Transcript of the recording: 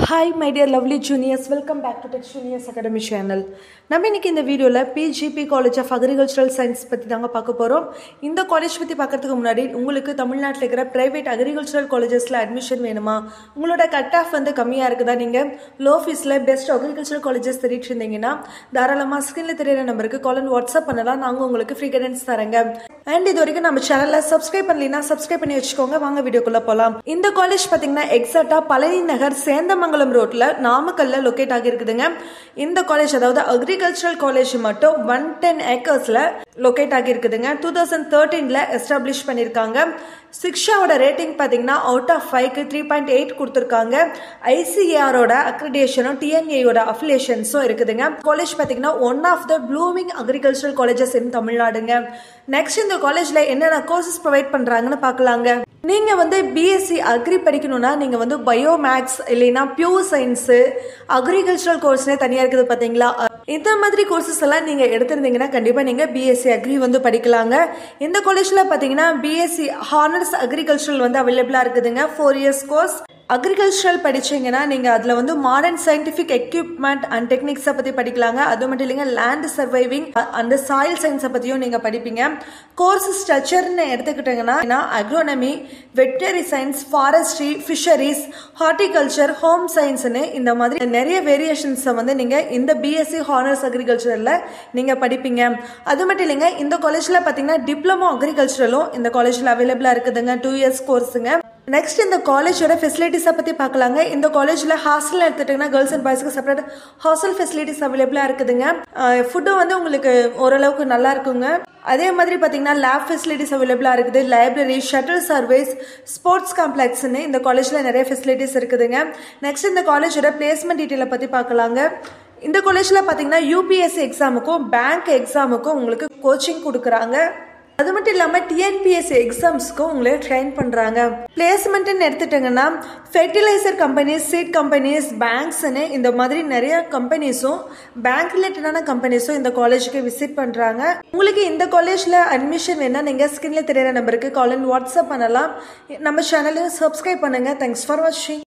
Hi my dear lovely juniors, welcome back to Tech Juniors Academy channel. நம்ம இன்னைக்கு இந்த வீடியோல PGP College of Agricultural Science பத்தி தாங்க பார்க்க போறோம். இந்த காலேஜ் பத்தி பார்க்கிறதுக்கு முன்னாடி உங்களுக்கு தமிழ்நாட்டில் இருக்கிற பிரைவேட் அக்ரிகல்ச்சரல் காலேஜஸ்ல அட்மிஷன் வேணுமா, உங்களோட கட் ஆஃப் வந்து கம்மியா இருக்குதா, நீங்க லோ ஃபீஸ்ல பெஸ்ட் அக்ரிகல்ச்சரல் காலேஜஸ் தேடிட்டு இருந்தீங்கன்னா தாராளமா ஸ்கிரீன்ல தெரியற நம்பருக்கு கால் அண்ட் வாட்ஸ்அப் பண்ணலாம். நாங்க உங்களுக்கு ஃப்ரீ கைடன்ஸ் தரங்க. அண்ட் இது வரைக்கும் நம்ம சேனலை சப்ஸ்கிரைப் பண்ணலைன்னா சப்ஸ்கிரைப் பண்ணி வச்சுக்கோங்க. வாங்க வீடியோக்குள்ள போலாம். இந்த காலேஜ் பாத்தீங்கன்னா எக்ஸாக்டா பழனி நகர் சேந்தமங்கலம் ரோட்ல நாமக்கல்ல லொகேட் ஆகி இருக்குதுங்க. இந்த காலேஜ் அதாவது அக்ரிகல்ச்சரல் காலேஜ் மட்டும் 110 ஏக்கர்ஸ்ல லொகேட் ஆகி இருக்குதுங்க. 2013ல எஸ்டாப்ளிஷ் பண்ணிருக்காங்க. சிக்ஷாவோட ரேட்டிங் பாத்தீங்கன்னா அவுட் ஆஃப் 5க்கு 3.8 கொடுத்திருக்காங்க. ஐசிஏஆரோட அக்ரிடேஷனும் டிஎன்ஏயோட அஃபிலியேஷன்ஸும் இருக்குதுங்க. காலேஜ் பாத்தீங்கன்னா one of the blooming agricultural colleges in தமிழ்நாடுங்க. நெக்ஸ்ட் இந்த காலேஜ்ல என்னென்ன கோர்சஸ் ப்ரொவைட் பண்றாங்கன்னு பார்க்கலாங்க. நீங்க வந்து பிஎஸ்சி அக்ரி படிக்கணும்னா நீங்க வந்து பயோ மேக்ஸ் இல்லைன்னா பியூர் சயின்ஸ் அக்ரிகல்ச்சரல் கோர்ஸ்னே தனியா இருக்குது பாத்தீங்களா. இந்த மாதிரி கோர்சஸ் எல்லாம் நீங்க எடுத்திருந்தீங்கன்னா கண்டிப்பா நீங்க பிஎஸ்சி அக்ரி வந்து படிக்கலாங்க. இந்த காலேஜ்ல பாத்தீங்கன்னா பிஎஸ்சி ஹானர்ஸ் அக்ரிகல்ச்சரல் வந்து அவைலபிளா இருக்குதுங்க. 4 இயர்ஸ் கோர்ஸ். அக்ரிகல்ச்சரல் படிச்சீங்கன்னா நீங்க அதுல வந்து மாடர்ன் சயின்டிபிக் எக்யூப்மெண்ட் அண்ட் டெக்னிக்ஸை பத்தி படிக்கலாங்க. அது மட்டும் இல்லைங்க லேண்ட் சர்வைவிங் அந்த சாயில் சயின்ஸை பத்தியும் நீங்க படிப்பீங்க. கோர்ஸ் ஸ்ட்ரக்சர்னு எடுத்துக்கிட்டீங்கன்னா agronomy, veterinary science, forestry, fisheries, horticulture, home சயின்ஸ்னு இந்த மாதிரி நிறைய வேரியேஷன்ஸை வந்து நீங்க இந்த பிஎஸ்சி ஹானர்ஸ் அக்ரிகல்ச்சரல்ல நீங்க படிப்பீங்க. அது மட்டும் இல்லைங்க இந்த காலேஜ்ல பாத்தீங்கன்னா டிப்ளமோ அக்ரிகல்ச்சரலும் இந்த காலேஜ்ல அவைலபிளா இருக்குதுங்க. 2 இயர்ஸ் கோர்ஸுங்க. நெக்ஸ்ட் இந்த காலேஜோட ஃபெசிலிட்டிஸை பற்றி பார்க்கலாங்க. இந்த காலேஜில் ஹாஸ்டல் எடுத்துட்டிங்கன்னா கேர்ள்ஸ் அண்ட் பாய்ஸ்க்கு செப்பரேட் ஹாஸ்டல் ஃபெசிலிட்டிஸ் அவைலபிளாக இருக்குதுங்க. ஃபுட்டும் வந்து உங்களுக்கு ஓரளவுக்கு நல்லா இருக்குங்க. அதே மாதிரி பார்த்தீங்கன்னா லேப் ஃபெசிலிட்டிஸ் அவைலபிளாக இருக்குது. லைப்ரரி, ஷட்டில் சர்வீஸ், ஸ்போர்ட்ஸ் காம்ப்ளெக்ஸ்னு இந்த காலேஜில் நிறைய ஃபெசிலிட்டிஸ் இருக்குதுங்க. நெக்ஸ்ட் இந்த காலேஜோட பிளேஸ்மெண்ட் டீட்டெயிலை பற்றி பார்க்கலாங்க. இந்த காலேஜில் பார்த்தீங்கன்னா யூபிஎஸ்சி எக்ஸாமுக்கும் பேங்க் எக்ஸாமுக்கும் உங்களுக்கு கோச்சிங் கொடுக்குறாங்க. அது மட்டும் இல்லாமல் டிஎன்பிஎஸ்சி எக்ஸாம்ஸ்க்கும் உங்களை ட்ரெயின் பண்ணுறாங்க. பிளேஸ்மெண்ட்னு எடுத்துட்டீங்கன்னா ஃபெர்டிலைசர் கம்பெனிஸ், சீட் கம்பெனிஸ், பேங்க்ஸ்னு இந்த மாதிரி நிறைய கம்பெனிஸும் பேங்க் ரிலேட்டடான கம்பெனிஸும் இந்த காலேஜுக்கு விசிட் பண்ணுறாங்க. உங்களுக்கு இந்த காலேஜில் அட்மிஷன் வேணால் நீங்கள் ஸ்கிரீனில் தெரியிற நம்பருக்கு கால் அண்ட் வாட்ஸ்அப் பண்ணலாம். நம்ம சேனலையும் சப்ஸ்கிரைப் பண்ணுங்கள். தேங்க்ஸ் ஃபார் வாட்சிங்.